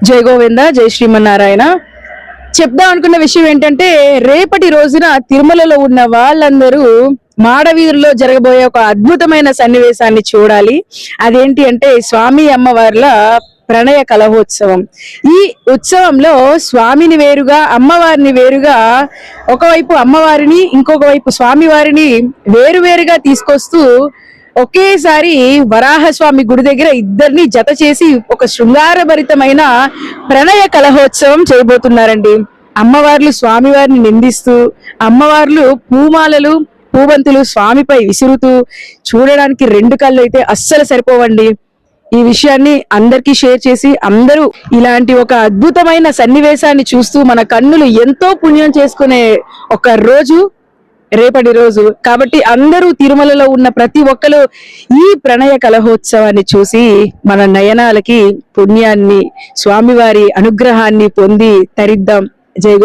జై గోవింద, జై శ్రీమన్నారాయణ. చెప్దాం అనుకున్న విషయం ఏంటంటే, రేపటి రోజున తిరుమలలో ఉన్న వాళ్ళందరూ మాడవీధుల్లో జరగబోయే ఒక అద్భుతమైన సన్నివేశాన్ని చూడాలి. అదేంటి అంటే స్వామి అమ్మవార్ల ప్రణయ కలహోత్సవం. ఈ ఉత్సవంలో స్వామిని వేరుగా, అమ్మవారిని వేరుగా, ఒకవైపు అమ్మవారిని, ఇంకొక వైపు స్వామివారిని వేరువేరుగా తీసుకొస్తూ ఒకేసారి వరాహస్వామి గుడి దగ్గర ఇద్దరిని జత చేసి ఒక శృంగారభరితమైన ప్రణయ కలహోత్సవం చేయబోతున్నారండి. అమ్మవార్లు స్వామివారిని నిందిస్తూ, అమ్మవార్లు పూమాలలు పూబంతులు స్వామిపై విసురుతూ, చూడడానికి రెండు కళ్ళు అయితే అస్సలు సరిపోవండి. ఈ విషయాన్ని అందరికీ షేర్ చేసి అందరూ ఇలాంటి ఒక అద్భుతమైన సన్నివేశాన్ని చూస్తూ మన కన్నులు ఎంతో పుణ్యం చేసుకునే ఒక రోజు రేపటి రోజు. కాబట్టి అందరూ తిరుమలలో ఉన్న ప్రతి ఒక్కరు ఈ ప్రణయ కలహోత్సవాన్ని చూసి మన నయనాలకి పుణ్యాన్ని, స్వామివారి అనుగ్రహాన్ని పొంది తరిద్దాం. జై గో